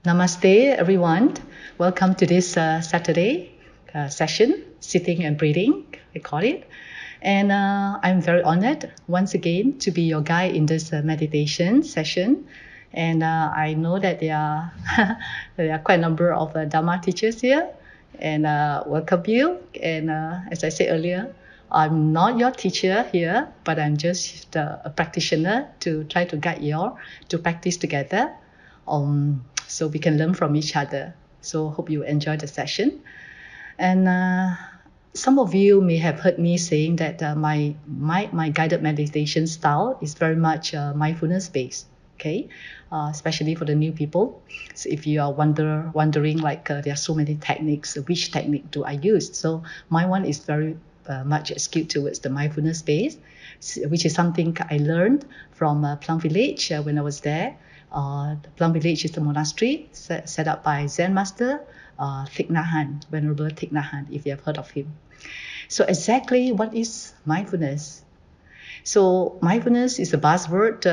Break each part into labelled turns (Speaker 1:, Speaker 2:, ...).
Speaker 1: Namaste, everyone. Welcome to this Saturday session, Sitting and Breathing, I call it. And I'm very honored once again to be your guide in this meditation session. And I know that there are quite a number of Dharma teachers here, and welcome you. And as I said earlier, I'm not your teacher here, but I'm just a practitioner to try to guide you all to practice together. So we can learn from each other. So hope you enjoy the session. And some of you may have heard me saying that my guided meditation style is very much mindfulness based. Okay, especially for the new people. So if you are wondering like there are so many techniques, which technique do I use? So my one is very much skewed towards the mindfulness base, which is something I learned from Plum Village when I was there. The Plum Village is the monastery set up by Zen master Thich Nhat Hanh, Venerable Thich Nhat Hanh, if you have heard of him. So exactly what is mindfulness? So mindfulness is a buzzword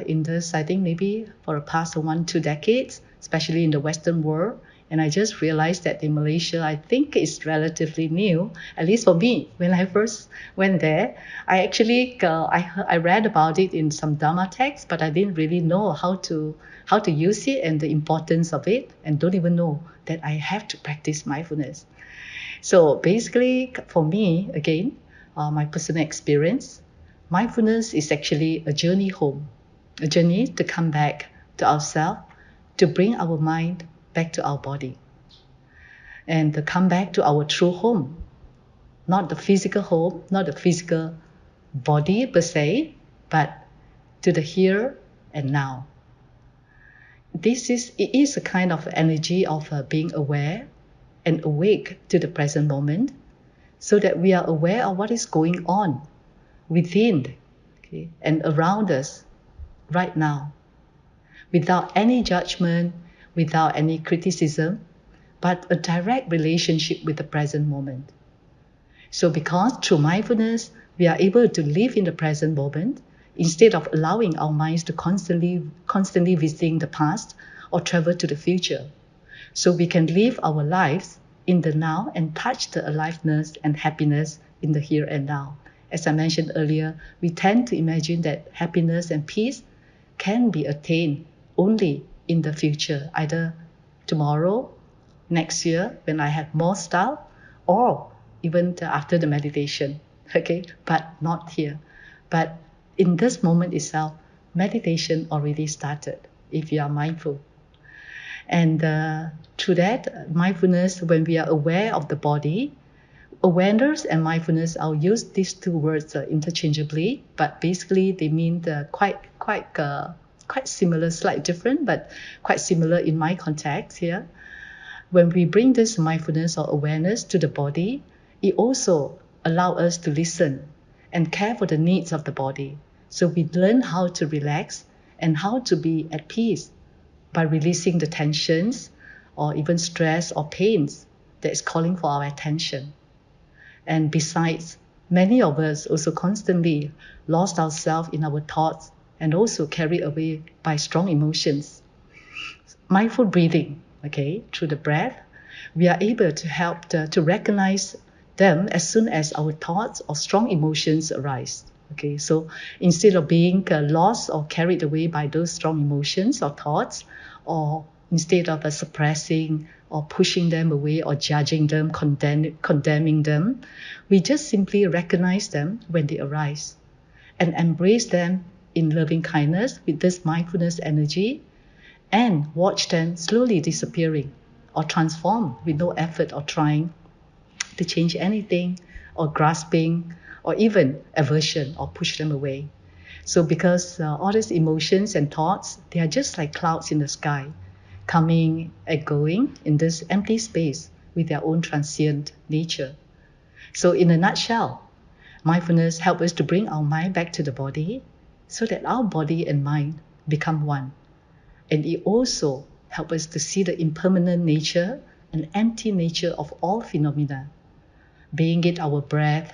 Speaker 1: in this, I think maybe for the past 1-2 decades, especially in the Western world. And I just realized that in Malaysia, I think it's relatively new, at least for me. When I first went there, I actually I read about it in some Dharma texts, but I didn't really know how to use it and the importance of it, and don't even know that I have to practice mindfulness. So basically, for me, again, my personal experience, mindfulness is actually a journey home, a journey to come back to ourselves, to bring our mind back to our body, and to come back to our true home, not the physical home, not the physical body per se, but to the here and now. It is a kind of energy of being aware and awake to the present moment, so that we are aware of what is going on within, okay, and around us right now, without any judgment, without any criticism, but a direct relationship with the present moment. So because through mindfulness, we are able to live in the present moment instead of allowing our minds to constantly visiting the past or travel to the future. So we can live our lives in the now and touch the aliveness and happiness in the here and now. As I mentioned earlier, we tend to imagine that happiness and peace can be attained only in the future, either tomorrow, next year, when I have more style, or even after the meditation, okay? But not here. But in this moment itself, meditation already started if you are mindful. And through that, mindfulness, when we are aware of the body, awareness and mindfulness, I'll use these two words interchangeably, but basically they mean quite similar, slightly different, but quite similar in my context here. When we bring this mindfulness or awareness to the body, it also allows us to listen and care for the needs of the body. So we learn how to relax and how to be at peace by releasing the tensions or even stress or pains that is calling for our attention. And besides, many of us also constantly lost ourselves in our thoughts and also carried away by strong emotions. Mindful breathing, okay, through the breath, we are able to help to recognize them as soon as our thoughts or strong emotions arise. Okay, so instead of being lost or carried away by those strong emotions or thoughts, or instead of suppressing or pushing them away or judging them, condemning them, we just simply recognize them when they arise and embrace them in loving kindness with this mindfulness energy and watch them slowly disappearing or transform with no effort or trying to change anything or grasping or even aversion or push them away. So because all these emotions and thoughts, they are just like clouds in the sky, coming and going in this empty space with their own transient nature. So in a nutshell, mindfulness helps us to bring our mind back to the body so that our body and mind become one. And it also helps us to see the impermanent nature and empty nature of all phenomena, being it our breath,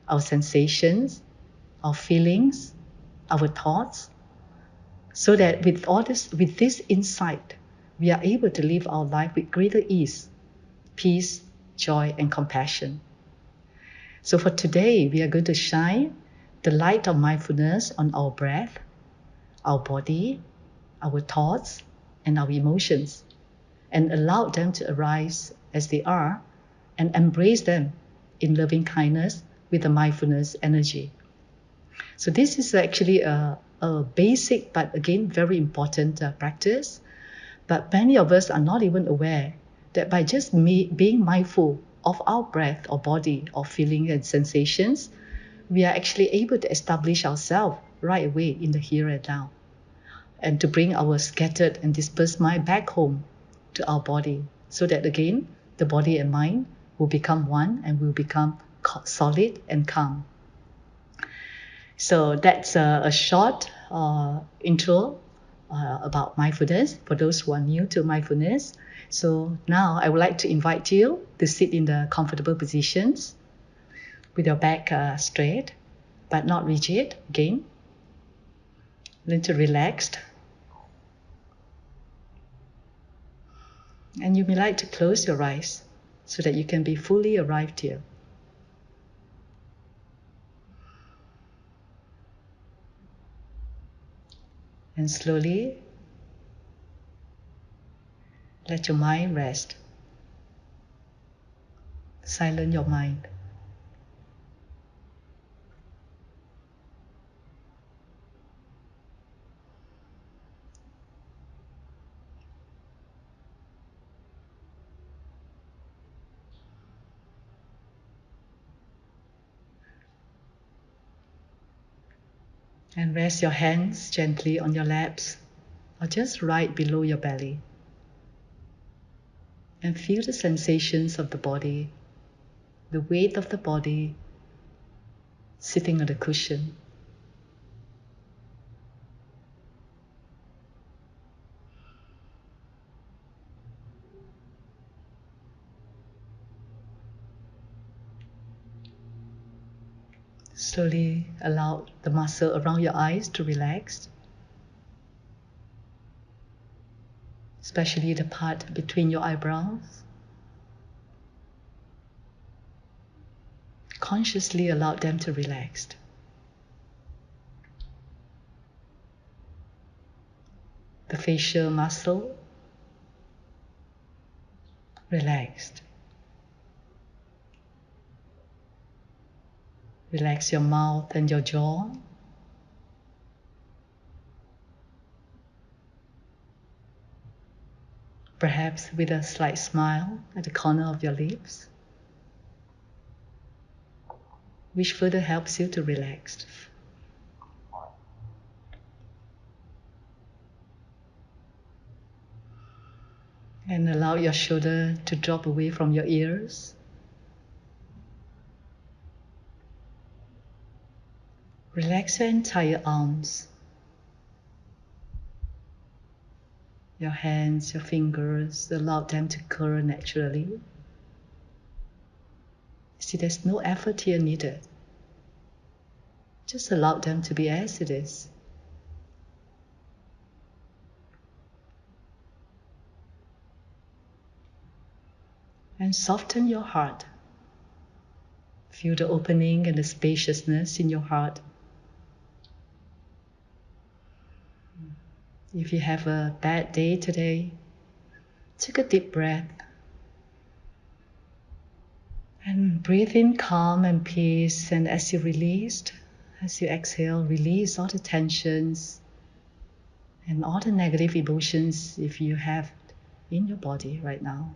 Speaker 1: our sensations, our feelings, our thoughts, so that with this insight, we are able to live our life with greater ease, peace, joy, and compassion. So for today, we are going to shine the light of mindfulness on our breath, our body, our thoughts, and our emotions, and allow them to arise as they are and embrace them in loving kindness with the mindfulness energy. So this is actually a basic, but again, very important practice. But many of us are not even aware that by just being mindful of our breath or body or feeling and sensations, we are actually able to establish ourselves right away in the here and now, and to bring our scattered and dispersed mind back home to our body, so that again, the body and mind will become one and will become solid and calm. So that's a short intro about mindfulness for those who are new to mindfulness. So now I would like to invite you to sit in the comfortable positions with your back straight but not rigid again. A little relaxed. And you may like to close your eyes so that you can be fully arrived here. And slowly let your mind rest. Silence your mind. And rest your hands gently on your laps or just right below your belly. And feel the sensations of the body, the weight of the body sitting on the cushion. Slowly allow the muscle around your eyes to relax, especially the part between your eyebrows. Consciously allow them to relax. The facial muscle relaxed. Relax your mouth and your jaw. Perhaps with a slight smile at the corner of your lips, which further helps you to relax. And allow your shoulder to drop away from your ears. Relax your entire arms, your hands, your fingers, allow them to curl naturally. See, there's no effort here needed. Just allow them to be as it is. And soften your heart. Feel the opening and the spaciousness in your heart. If you have a bad day today, take a deep breath and breathe in calm and peace. And as you exhale, release all the tensions and all the negative emotions if you have in your body right now.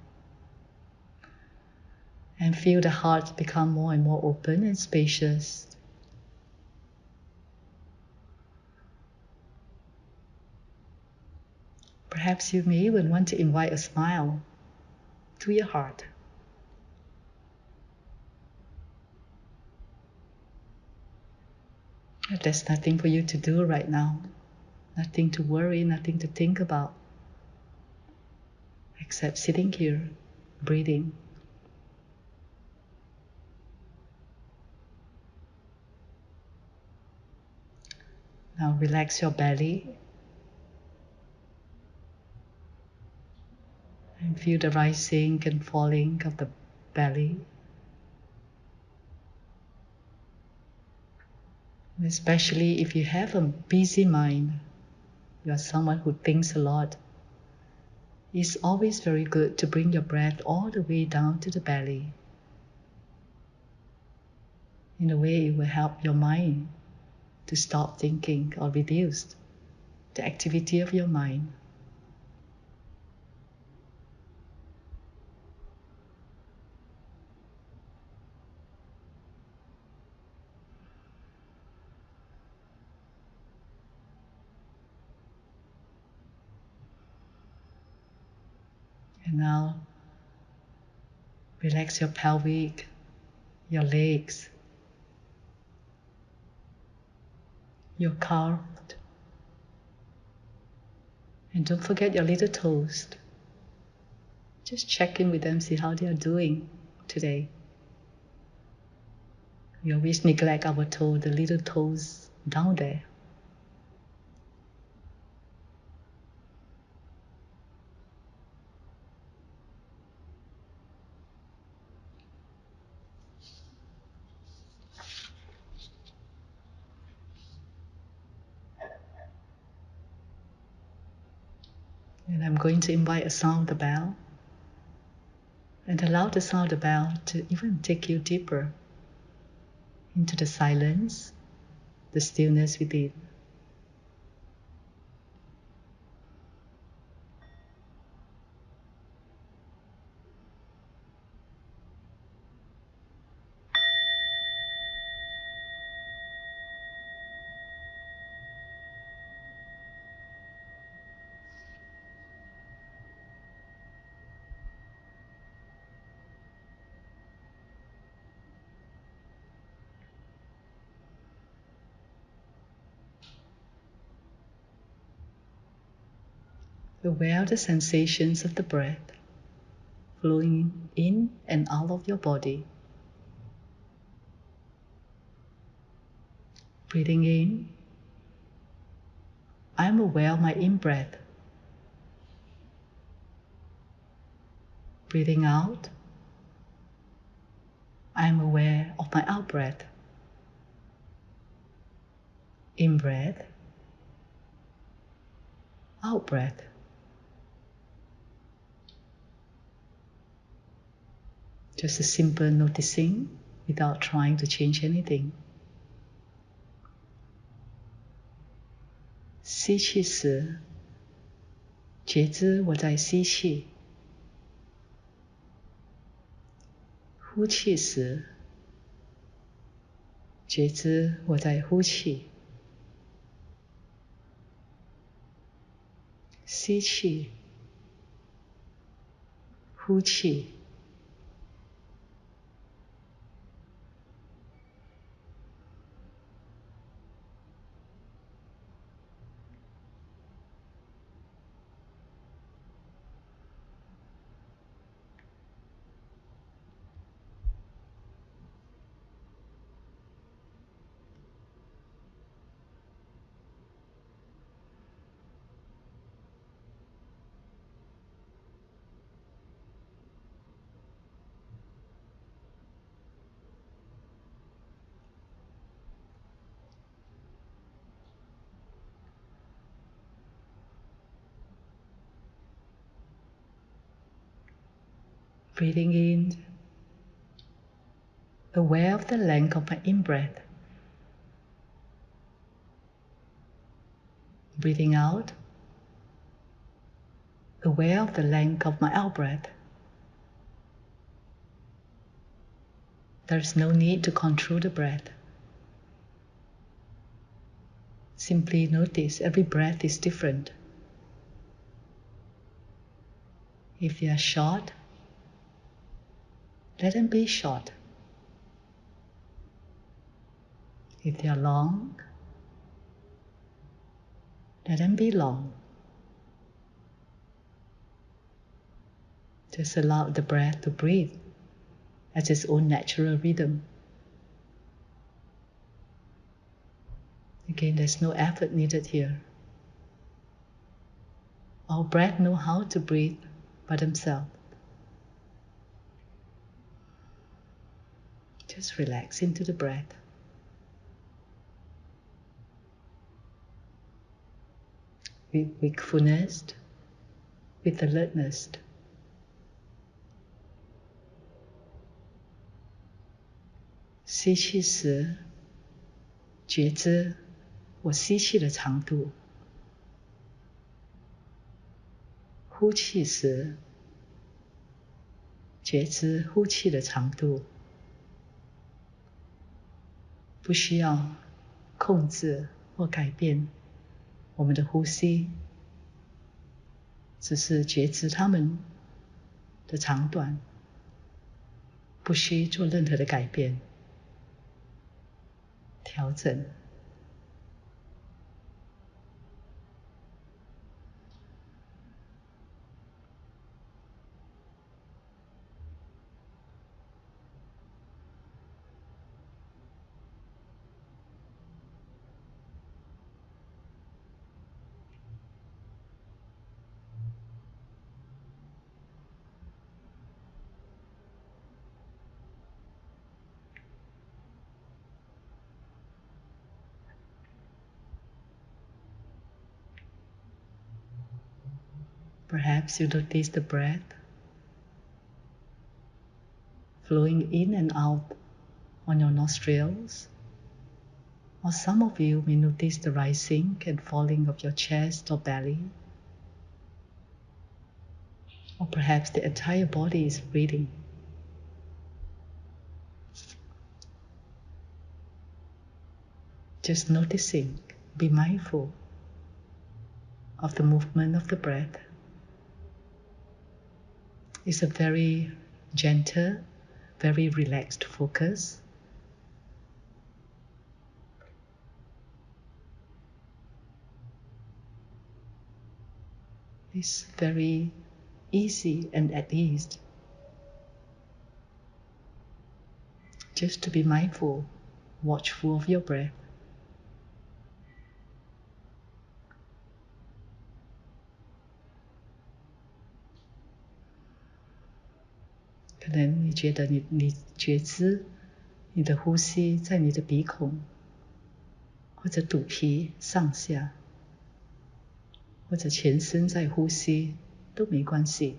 Speaker 1: And feel the heart become more and more open and spacious. Perhaps you may even want to invite a smile to your heart. There's nothing for you to do right now. Nothing to worry, nothing to think about. Except sitting here, breathing. Now relax your belly. And feel the rising and falling of the belly. And especially if you have a busy mind, you are someone who thinks a lot, it's always very good to bring your breath all the way down to the belly. In a way, it will help your mind to stop thinking or reduce the activity of your mind. And now, relax your pelvic, your legs, your calf, and don't forget your little toes. Just check in with them, see how they are doing today. We always neglect our toe, the little toes down there. And I'm going to invite a sound of the bell, and allow the sound of the bell to even take you deeper into the silence, the stillness within. Aware of the sensations of the breath flowing in and out of your body. Breathing in, I'm aware of my in-breath. Breathing out, I'm aware of my out-breath. In-breath, out-breath. Just a simple noticing without trying to change anything. 吸气时，觉知我在吸气；呼气时，觉知我在呼气。吸气，呼气。Breathing in, aware of the length of my in-breath. Breathing out, aware of the length of my out-breath. There is no need to control the breath. Simply notice every breath is different. If they are short, let them be short. If they are long, let them be long. Just allow the breath to breathe at its own natural rhythm. Again, there's no effort needed here. Our breath knows how to breathe by themselves. Just relax into the breath. With wakefulness, with alertness.吸气时，觉知我吸气的长度；呼气时，觉知呼气的长度。不需要控制或改变我们的呼吸，只是觉知它们的长短，不需做任何的改变、调整。Perhaps you notice the breath flowing in and out on your nostrils, or some of you may notice the rising and falling of your chest or belly, or perhaps the entire body is breathing. Just noticing, be mindful of the movement of the breath. It's a very gentle, very relaxed focus. It's very easy and at ease. Just to be mindful, watchful of your breath. 可能你觉得你觉知你的呼吸在你的鼻孔或者肚皮上下，或者全身在呼吸都没关系。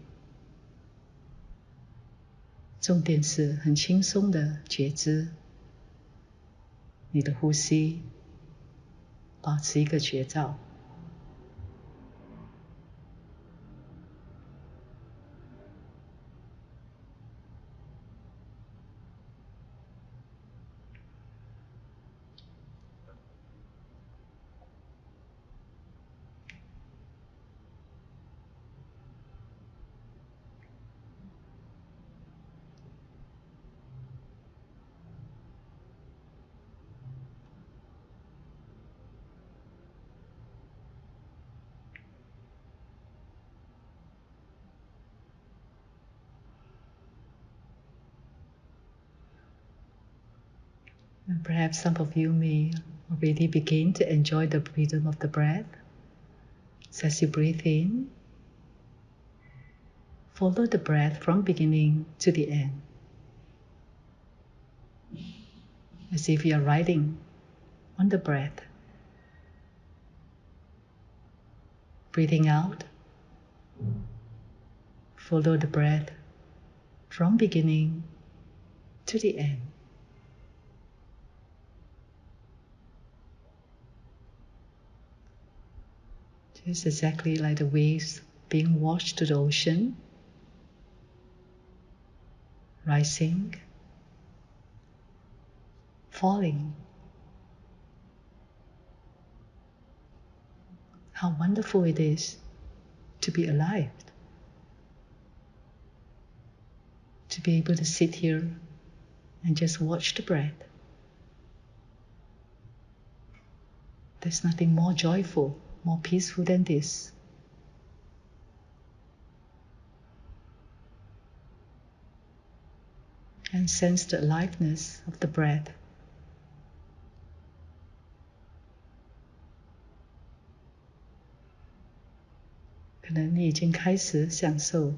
Speaker 1: 重点是很轻松的觉知你的呼吸，保持一个觉照。And perhaps some of you may already begin to enjoy the rhythm of the breath. So as you breathe in, follow the breath from beginning to the end. As if you are riding on the breath. Breathing out, follow the breath from beginning to the end. Just exactly like the waves being washed to the ocean, rising, falling. How wonderful it is to be alive, to be able to sit here and just watch the breath. There's nothing more joyful, more peaceful than this. And sense the aliveness of the breath. Perhaps 你已经开始享受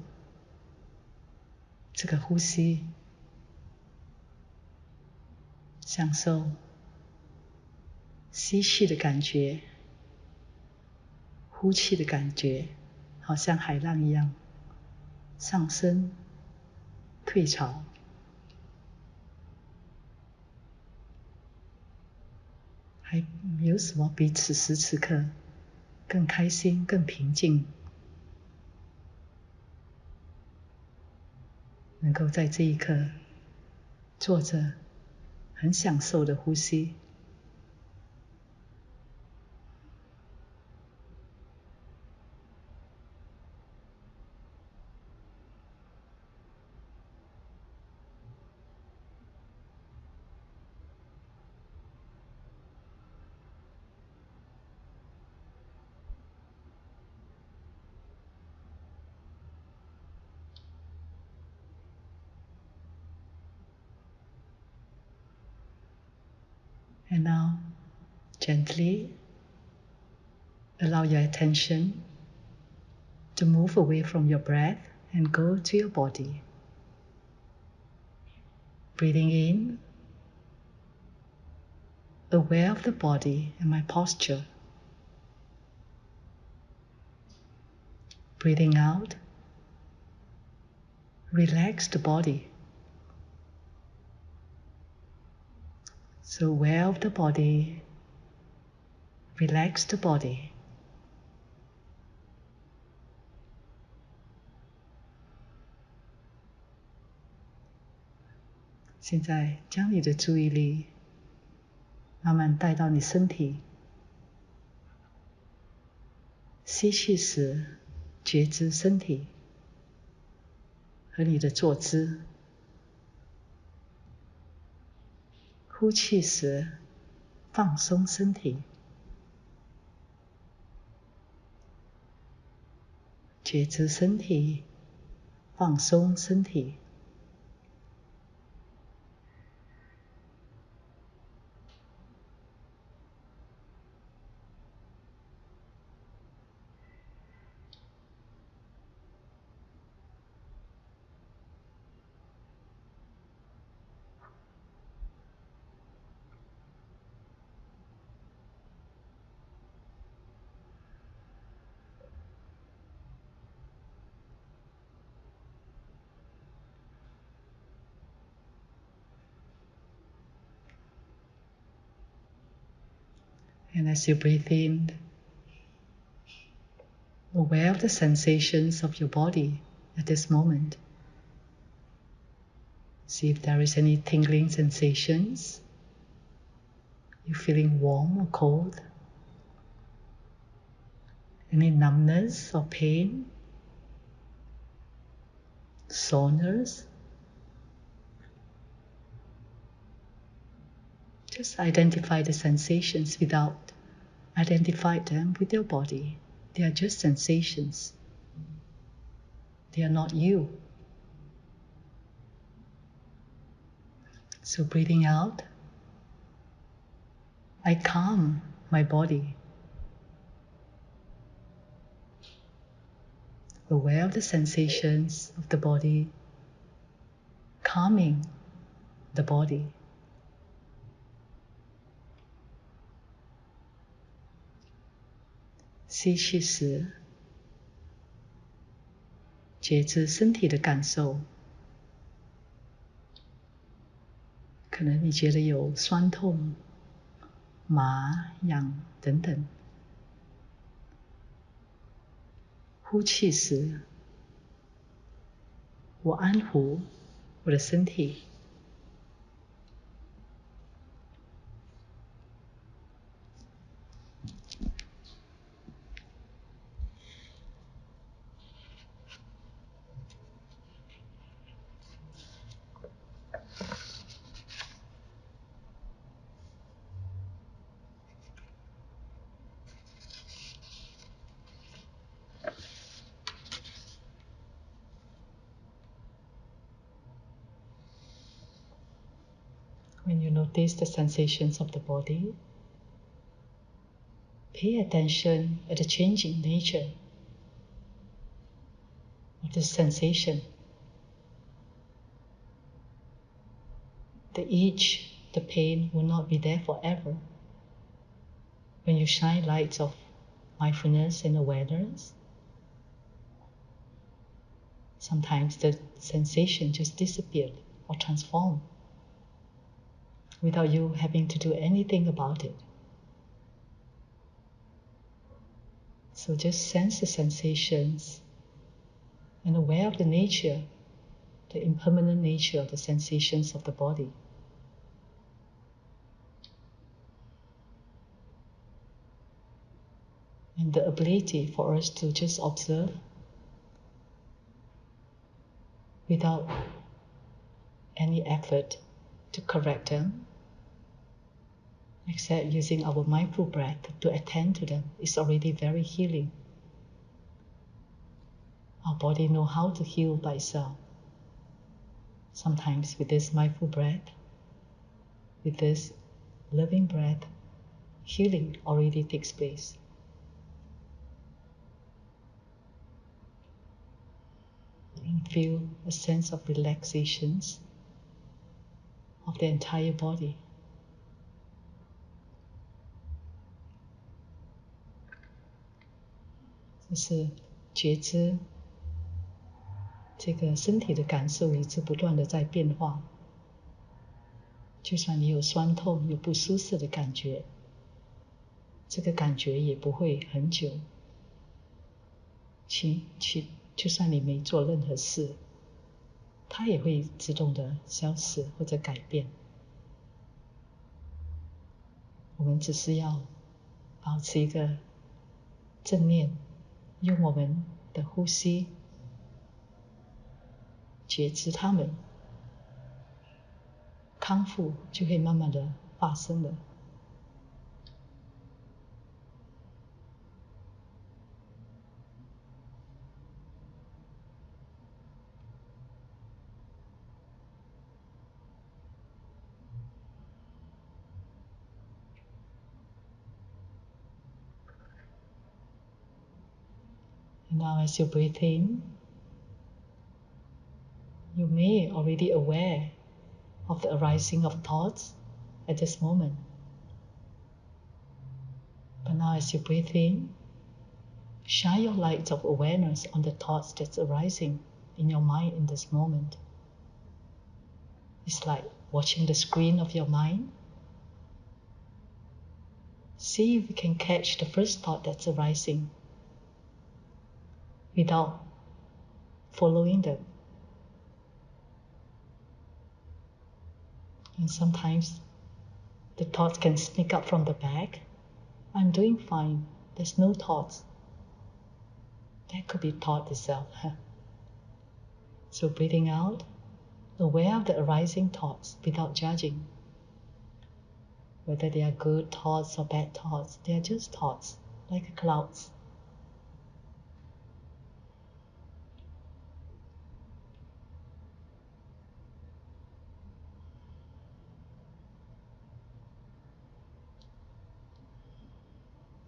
Speaker 1: 这个呼吸，享受吸气的感觉，呼气的感觉，好像海浪一样，上升、退潮。还没有什么比此时此刻更开心、更平静，能够在这一刻坐着很享受的呼吸。And now, gently allow your attention to move away from your breath and go to your body. Breathing in, aware of the body and my posture. Breathing out, relax the body. So aware of the body, relax the body. Now, 现在将你的注意力慢慢带到你身体，吸气时觉知身体和你的坐姿，呼气时放松身体，觉知身体，放松身体。And as you breathe in, aware of the sensations of your body at this moment. See if there is any tingling sensations. You feeling warm or cold? Any numbness or pain? Soreness? Just identify the sensations without identify them with your body. They are just sensations. They are not you. So breathing out, I calm my body. Aware of the sensations of the body, calming the body. 吸气时，觉知身体的感受。可能你觉得有酸痛、麻、痒等等。呼气时，我安抚我的身体。When you notice the sensations of the body, pay attention at the changing nature of the sensation. the itch, the pain will not be there forever. When you shine lights of mindfulness and awareness, sometimes the sensation just disappeared or transformed without you having to do anything about it. So just sense the sensations and aware of the nature, the impermanent nature of the sensations of the body. And the ability for us to just observe without any effort to correct them, except using our mindful breath to attend to them, is already very healing. Our body knows how to heal by itself. Sometimes with this mindful breath, with this loving breath, healing already takes place. And feel a sense of relaxations of the entire body. 这是觉知这个身体的感受一直不断的在变化，就算你有酸痛有不舒适的感觉，这个感觉也不会很久，就算你没做任何事，它也会自动的消失或者改变。我们只是要保持一个正念，用我们的呼吸觉知它们，康复就会慢慢的发生了。Now as you breathe in, you may already aware of the arising of thoughts at this moment. But now as you breathe in, shine your light of awareness on the thoughts that's arising in your mind in this moment. It's like watching the screen of your mind. See if you can catch the first thought that's arising without following them. And sometimes the thoughts can sneak up from the back. I'm doing fine. There's no thoughts. That could be thought itself. So breathing out, aware of the arising thoughts without judging. Whether they are good thoughts or bad thoughts, they are just thoughts, like clouds.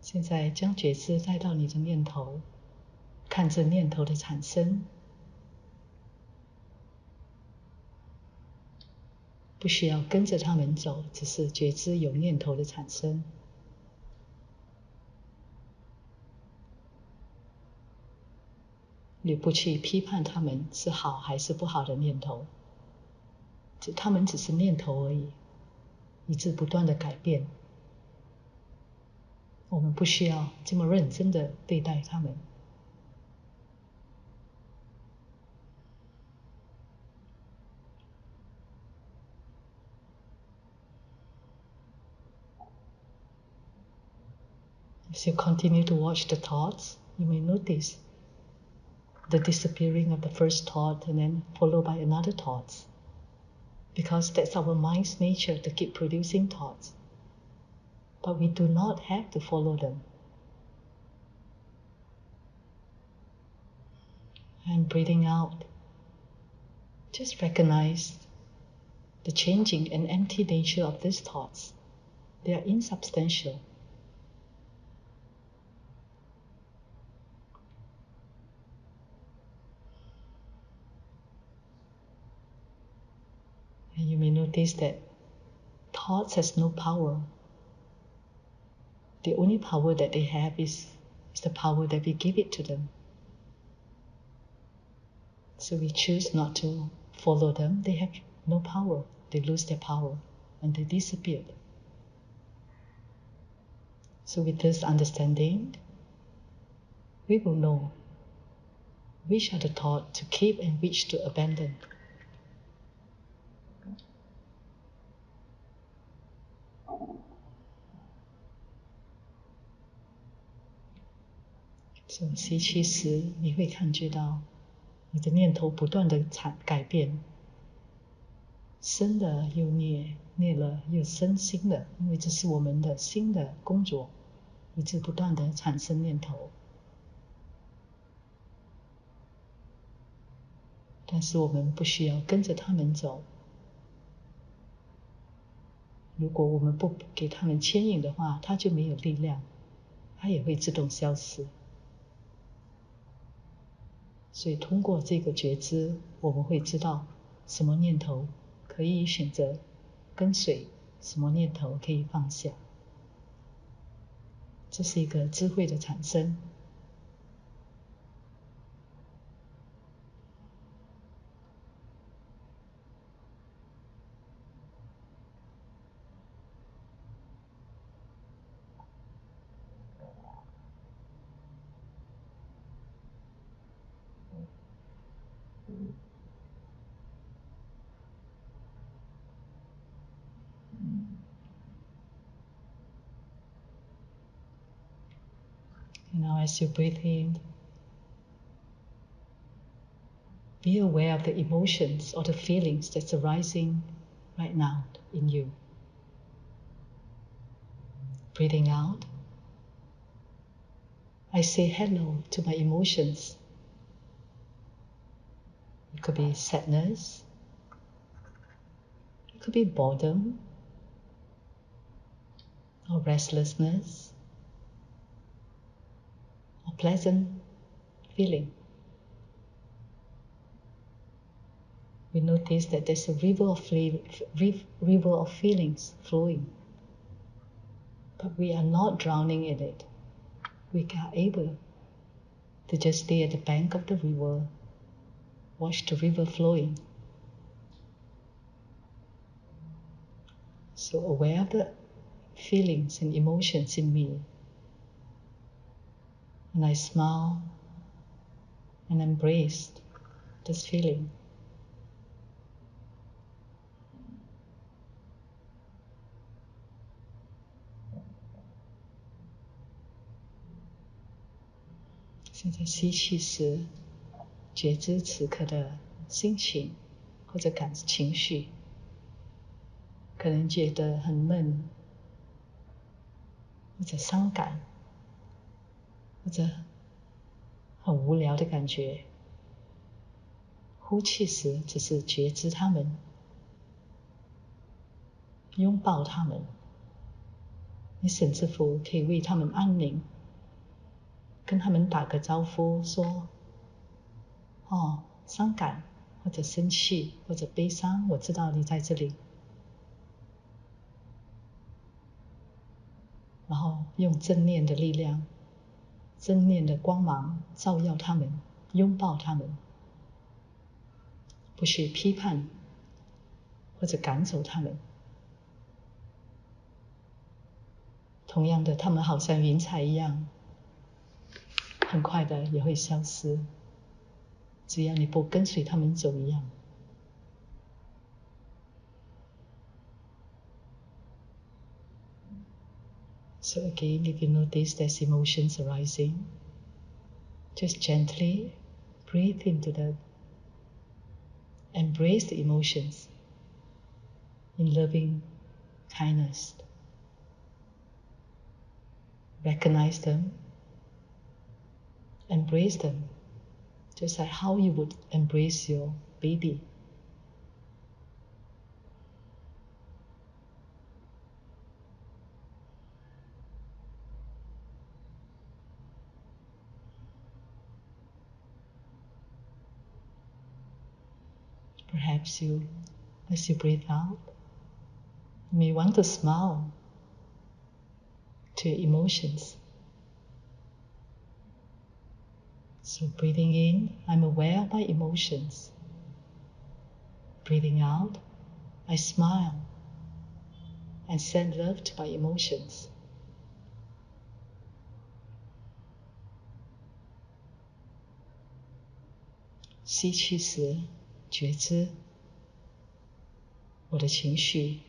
Speaker 1: Now 现在将觉知带到你的念头，看着念头的产生，不需要跟着他们走，只是觉知有念头的产生。也不去批判他们是好还是不好的念头，他们只是念头而已，一直不断的改变。我们不需要这么认真的对待他们。As you continue to watch the thoughts, you may notice the disappearing of the first thought and then followed by another thought. Because that's our mind's nature to keep producing thoughts. But we do not have to follow them. And breathing out, just recognize the changing and empty nature of these thoughts. They are insubstantial. And you may notice notice that thoughts has no power. The only power that they have is the power that we give it to them. So we choose not to follow them. They have no power. They lose their power and they disappear. So with this understanding, we will know which are the thoughts to keep and which to abandon.所以吸气时，你会感觉到你的念头不断的改变，生的又灭，灭了又生新的，因为这是我们的新的工作，一直不断的产生念头。但是我们不需要跟着他们走。如果我们不给他们牵引的话，它就没有力量，它也会自动消失。所以通过这个觉知，我们会知道什么念头可以选择跟随，什么念头可以放下。这是一个智慧的产生。Now as you breathe in, be aware of the emotions or the feelings that's arising right now in you. Breathing out, I say hello to my emotions. It could be sadness, it could be boredom, or restlessness, or pleasant feeling. We notice that there's a river of feelings flowing, but we are not drowning in it. We are able to just stay at the bank of the river, watch the river flowing. So aware of the feelings and emotions in me. And I smile and embrace this feeling.现在吸气时，觉知此刻的心情或者情绪，可能觉得很闷，或者伤感，或者很无聊的感觉。呼气时只是觉知它们，拥抱它们。你甚至乎可以为它们安宁，跟他们打个招呼，说：“哦，伤感，或者生气，或者悲伤，我知道你在这里。”然后用正念的力量、正念的光芒照耀他们，拥抱他们，不去批判或者赶走他们。同样的，他们好像云彩一样，很快的也会消失，只要你不跟随他们走一样。So again, if you notice there's emotions arising, just gently breathe into them. Embrace the emotions in loving kindness. Recognize them, embrace them, just like how you would embrace your baby. Perhaps as you breathe out, You may want to smile to your emotions. So breathing in, I'm aware of my emotions. Breathing out, I smile and send love to my emotions. 吸气时觉知我的情绪，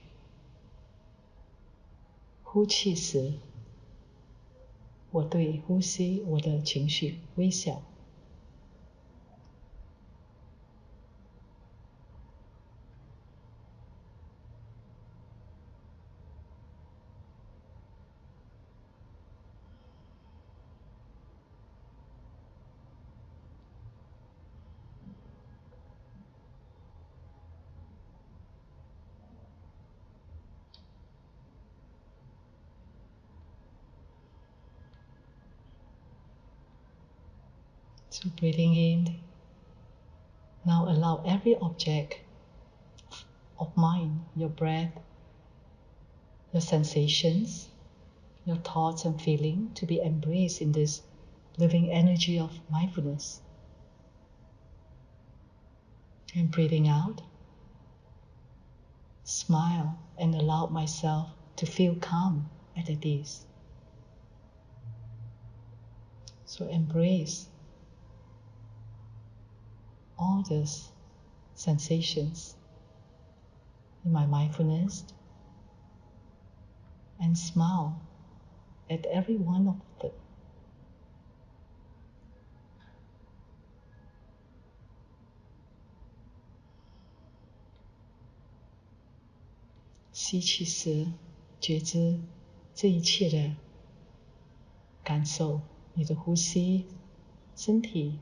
Speaker 1: 呼气时我对呼吸我的情绪微笑。So breathing in, now allow every object of mind, your breath, your sensations, your thoughts and feeling to be embraced in this living energy of mindfulness. And breathing out, smile and allow myself to feel calm and at ease. So embrace all these sensations in my mindfulness and smile at every one of them. 吸气时觉知这一切的感受，你的呼吸、身体、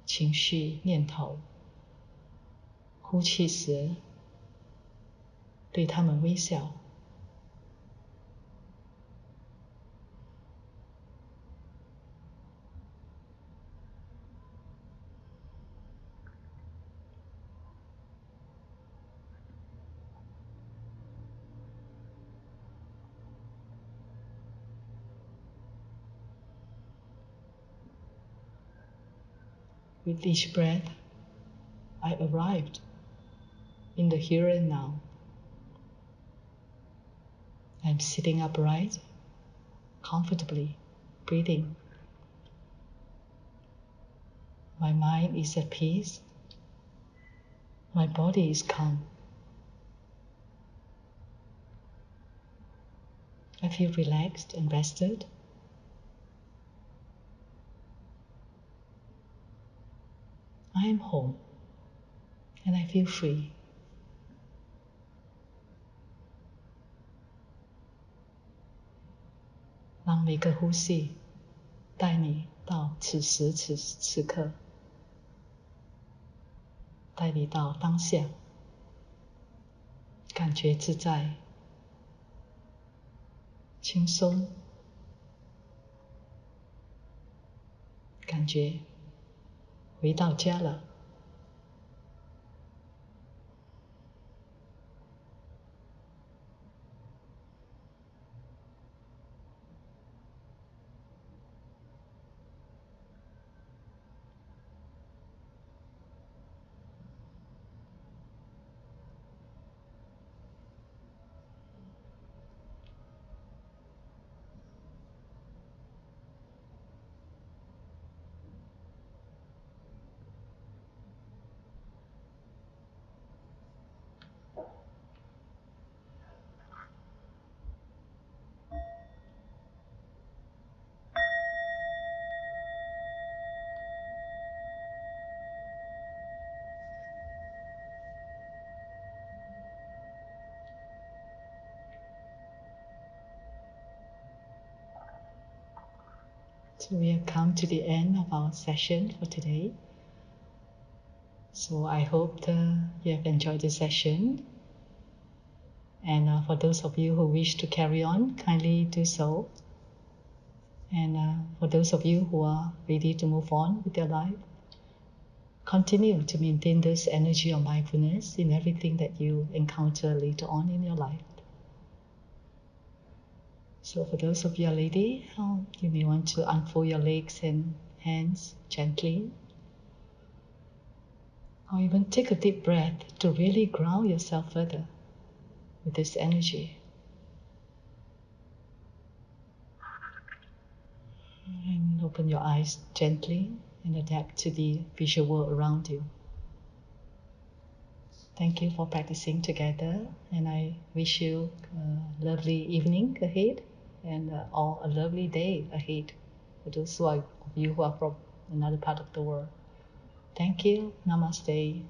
Speaker 1: 情绪、念头。呼气时对他们微笑。With each breath, I arrived in the here and now. I'm sitting upright, comfortably, breathing. My mind is at peace. My body is calm. I feel relaxed and rested. I am home, and I feel free. 让每个呼吸带你到此时此刻，带你到当下，感觉自在、轻松，感觉回到家了。So we have come to the end of our session for today. So I hope you have enjoyed the session. And for those of you who wish to carry on, kindly do so. And for those of you who are ready to move on with your life, continue to maintain this energy of mindfulness in everything that you encounter later on in your life. So for those of you lady, you may want to unfold your legs and hands gently, or even take a deep breath to really ground yourself further with this energy. And open your eyes gently and adapt to the visual world around you. Thank you for practicing together, and I wish you a lovely evening ahead and or a lovely day ahead for those of you who are from another part of the world. Thank you. Namaste.